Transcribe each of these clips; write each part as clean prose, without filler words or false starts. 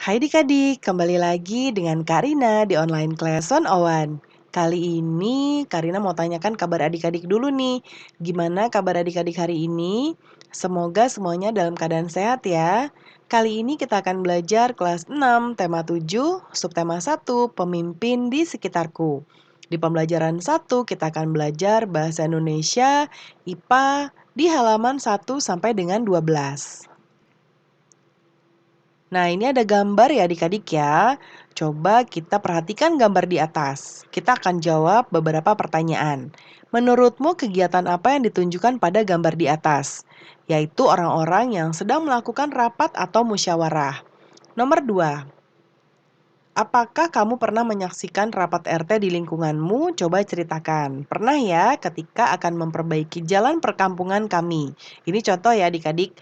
Hai Dik-adik, kembali lagi dengan Karina di online class 101. Kali ini Karina mau tanyakan kabar adik-adik dulu nih. Gimana kabar adik-adik hari ini? Semoga semuanya dalam keadaan sehat ya. Kali ini kita akan belajar kelas 6, tema 7, subtema 1, pemimpin di sekitarku. Di pembelajaran 1 kita akan belajar bahasa Indonesia, IPA di halaman 1 sampai dengan 12. Nah, ini ada gambar ya adik-adik ya. Coba kita perhatikan gambar di atas. Kita akan jawab beberapa pertanyaan. Menurutmu kegiatan apa yang ditunjukkan pada gambar di atas? Yaitu orang-orang yang sedang melakukan rapat atau musyawarah. Nomor 2. Apakah kamu pernah menyaksikan rapat RT di lingkunganmu? Coba ceritakan. Pernah ya ketika akan memperbaiki jalan perkampungan kami. Ini contoh ya adik-adik.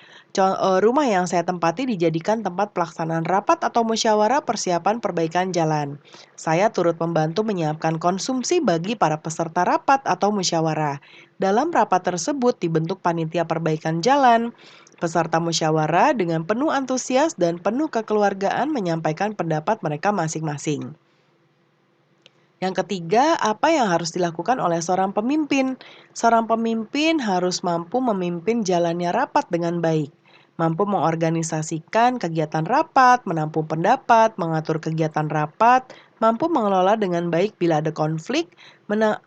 Rumah yang saya tempati dijadikan tempat pelaksanaan rapat atau musyawarah persiapan perbaikan jalan. Saya turut membantu menyiapkan konsumsi bagi para peserta rapat atau musyawarah. Dalam rapat tersebut dibentuk panitia perbaikan jalan. Peserta musyawarah dengan penuh antusias dan penuh kekeluargaan menyampaikan pendapat mereka masing-masing. Yang ketiga, apa yang harus dilakukan oleh seorang pemimpin? Seorang pemimpin harus mampu memimpin jalannya rapat dengan baik, mampu mengorganisasikan kegiatan rapat, menampung pendapat, mengatur kegiatan rapat, mampu mengelola dengan baik bila ada konflik,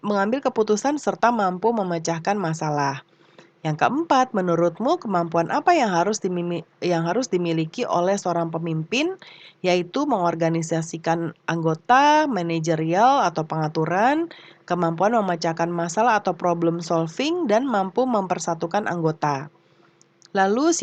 mengambil keputusan serta mampu memecahkan masalah. Yang keempat, menurutmu kemampuan apa yang harus dimiliki oleh seorang pemimpin? Yaitu mengorganisasikan anggota, manajerial atau pengaturan, kemampuan memecahkan masalah atau problem solving, dan mampu mempersatukan anggota. Lalu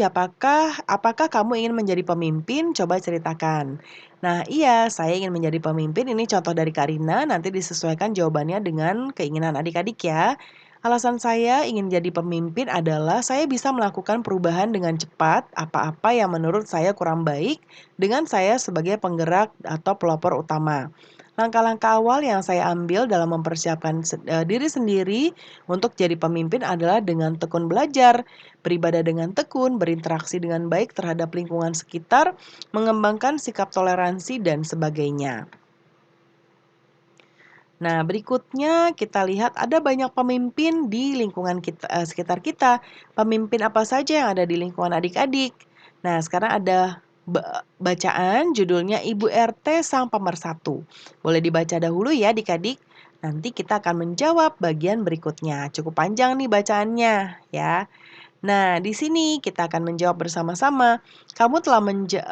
apakah kamu ingin menjadi pemimpin? Coba ceritakan. Nah iya, saya ingin menjadi pemimpin, ini contoh dari Karina, nanti disesuaikan jawabannya dengan keinginan adik-adik ya. Alasan saya ingin jadi pemimpin adalah saya bisa melakukan perubahan dengan cepat, apa-apa yang menurut saya kurang baik, dengan saya sebagai penggerak atau pelopor utama. Langkah-langkah awal yang saya ambil dalam mempersiapkan diri sendiri untuk jadi pemimpin adalah dengan tekun belajar, beribadah dengan tekun, berinteraksi dengan baik terhadap lingkungan sekitar, mengembangkan sikap toleransi, dan sebagainya. Nah, berikutnya kita lihat ada banyak pemimpin di lingkungan sekitar kita. Pemimpin apa saja yang ada di lingkungan adik-adik? Nah, sekarang ada bacaan judulnya Ibu RT Sang Pemersatu. Boleh dibaca dahulu ya adik-adik. Nanti kita akan menjawab bagian berikutnya. Cukup panjang nih bacaannya ya. Nah, di sini kita akan menjawab bersama-sama. Kamu telah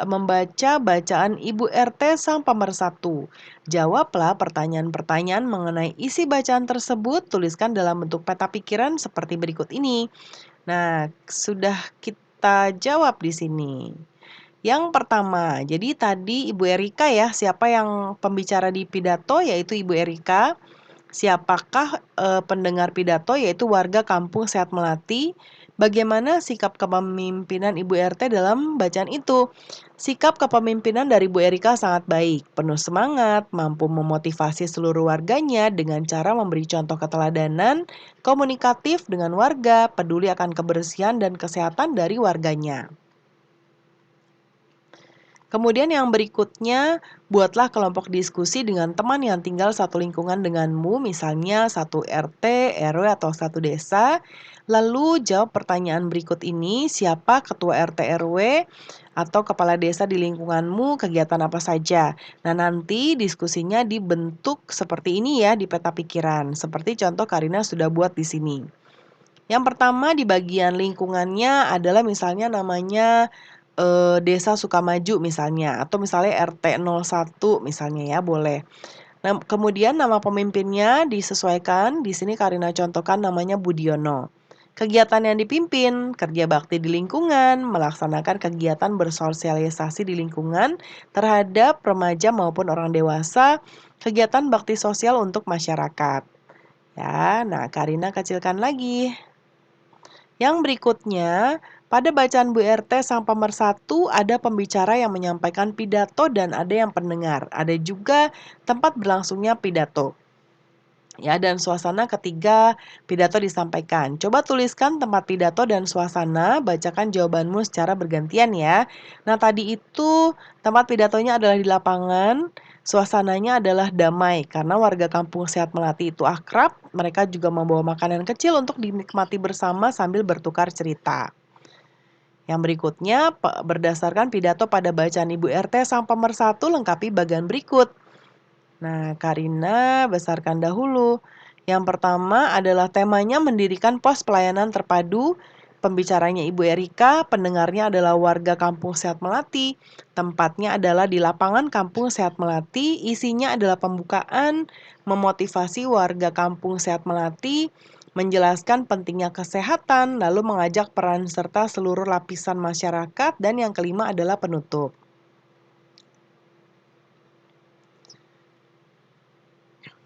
membaca bacaan Ibu RT Sang Pemersatu. Jawablah pertanyaan-pertanyaan mengenai isi bacaan tersebut, tuliskan dalam bentuk peta pikiran seperti berikut ini. Nah, sudah kita jawab di sini. Yang pertama, jadi tadi Ibu Erika ya, siapa yang pembicara di pidato yaitu Ibu Erika. Siapakah pendengar pidato yaitu warga kampung Sehat Melati. Bagaimana sikap kepemimpinan Ibu RT dalam bacaan itu? Sikap kepemimpinan dari Bu Erika sangat baik, penuh semangat, mampu memotivasi seluruh warganya dengan cara memberi contoh keteladanan, komunikatif dengan warga, peduli akan kebersihan dan kesehatan dari warganya. Kemudian yang berikutnya, buatlah kelompok diskusi dengan teman yang tinggal satu lingkungan denganmu, misalnya satu RT, RW, atau satu desa. Lalu jawab pertanyaan berikut ini, siapa ketua RT, RW, atau kepala desa di lingkunganmu, kegiatan apa saja. Nah nanti diskusinya dibentuk seperti ini ya di peta pikiran, seperti contoh Karina sudah buat di sini. Yang pertama di bagian lingkungannya adalah misalnya namanya Desa Sukamaju misalnya, atau misalnya RT 01 misalnya ya, boleh. Nah, kemudian nama pemimpinnya disesuaikan, di sini Karina contohkan namanya Budiono. Kegiatan yang dipimpin, kerja bakti di lingkungan, melaksanakan kegiatan bersosialisasi di lingkungan terhadap remaja maupun orang dewasa, kegiatan bakti sosial untuk masyarakat. Ya, nah Karina kecilkan lagi. Yang berikutnya, pada bacaan Bu RT Sang Pemersatu ada pembicara yang menyampaikan pidato dan ada yang pendengar. Ada juga tempat berlangsungnya pidato. Ya, dan suasana ketika pidato disampaikan. Coba tuliskan tempat pidato dan suasana, bacakan jawabanmu secara bergantian ya. Nah, tadi itu tempat pidatonya adalah di lapangan, suasananya adalah damai karena warga kampung Sehat Melati itu akrab, mereka juga membawa makanan kecil untuk dinikmati bersama sambil bertukar cerita. Yang berikutnya, berdasarkan pidato pada bacaan Ibu RT sang pemersatu lengkapi bagian berikut. Nah, Karina besarkan dahulu. Yang pertama adalah temanya mendirikan pos pelayanan terpadu. Pembicaranya Ibu Erika, pendengarnya adalah warga Kampung Sehat Melati. Tempatnya adalah di lapangan Kampung Sehat Melati. Isinya adalah pembukaan, memotivasi warga Kampung Sehat Melati, menjelaskan pentingnya kesehatan, lalu mengajak peran serta seluruh lapisan masyarakat, dan yang kelima adalah penutup.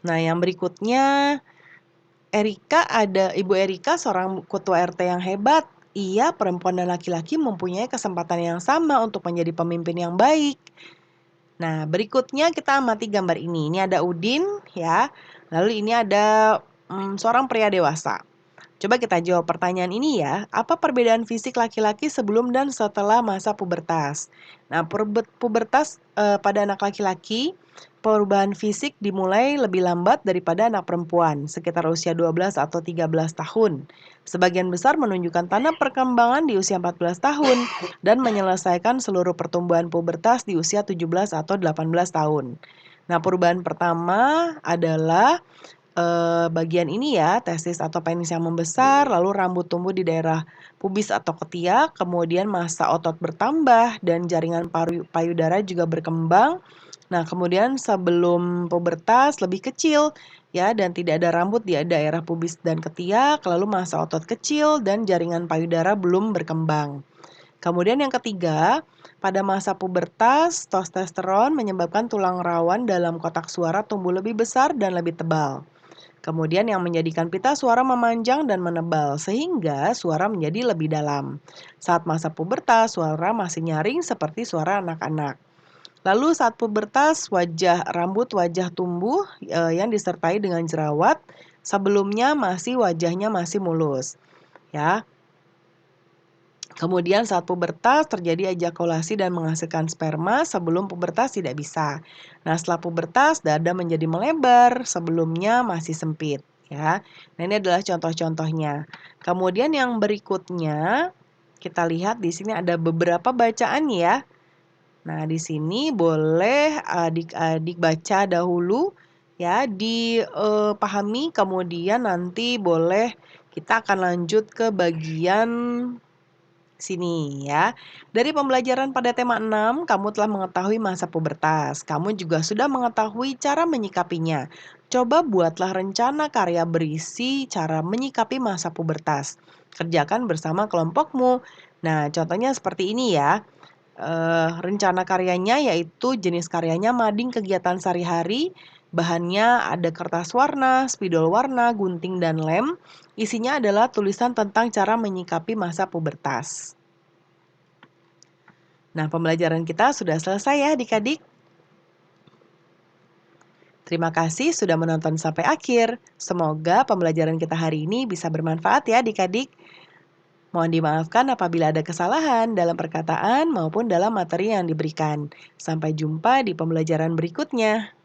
Nah, yang berikutnya Ibu Erika seorang ketua RT yang hebat. Ia, perempuan dan laki-laki mempunyai kesempatan yang sama untuk menjadi pemimpin yang baik. Nah, berikutnya kita amati gambar ini. Ini ada Udin ya. Lalu ini ada seorang pria dewasa. Coba kita jawab pertanyaan ini ya. Apa perbedaan fisik laki-laki sebelum dan setelah masa pubertas? Nah, pubertas pada anak laki-laki, perubahan fisik dimulai lebih lambat daripada anak perempuan, sekitar usia 12 atau 13 tahun. Sebagian besar menunjukkan tanda perkembangan di usia 14 tahun dan menyelesaikan seluruh pertumbuhan pubertas di usia 17 atau 18 tahun. Nah, perubahan pertama adalah bagian ini ya, testis atau penis yang membesar, lalu rambut tumbuh di daerah pubis atau ketiak, kemudian massa otot bertambah dan jaringan payudara juga berkembang. Nah, kemudian sebelum pubertas lebih kecil ya dan tidak ada rambut di daerah pubis dan ketiak, lalu massa otot kecil dan jaringan payudara belum berkembang. Kemudian yang ketiga, pada masa pubertas, testosteron menyebabkan tulang rawan dalam kotak suara tumbuh lebih besar dan lebih tebal. Kemudian yang menjadikan pita suara memanjang dan menebal sehingga suara menjadi lebih dalam. Saat masa pubertas, suara masih nyaring seperti suara anak-anak. Lalu saat pubertas, rambut wajah tumbuh yang disertai dengan jerawat. Sebelumnya wajahnya masih mulus. Ya, kemudian saat pubertas terjadi ejakulasi dan menghasilkan sperma, sebelum pubertas tidak bisa. Nah, setelah pubertas dada menjadi melebar, sebelumnya masih sempit ya. Nah, ini adalah contoh-contohnya. Kemudian yang berikutnya kita lihat di sini ada beberapa bacaan ya. Nah, di sini boleh adik-adik baca dahulu ya, dipahami kemudian nanti boleh kita akan lanjut ke bagian sini ya. Dari pembelajaran pada tema 6, kamu telah mengetahui masa pubertas. Kamu juga sudah mengetahui cara menyikapinya. Coba buatlah rencana karya berisi cara menyikapi masa pubertas. Kerjakan bersama kelompokmu. Nah, contohnya seperti ini ya. Rencana karyanya yaitu jenis karyanya mading kegiatan sehari-hari. Bahannya ada kertas warna, spidol warna, gunting, dan lem. Isinya adalah tulisan tentang cara menyikapi masa pubertas. Nah, pembelajaran kita sudah selesai ya adik-adik. Terima kasih sudah menonton sampai akhir. Semoga pembelajaran kita hari ini bisa bermanfaat ya adik-adik. Mohon dimaafkan apabila ada kesalahan dalam perkataan maupun dalam materi yang diberikan. Sampai jumpa di pembelajaran berikutnya.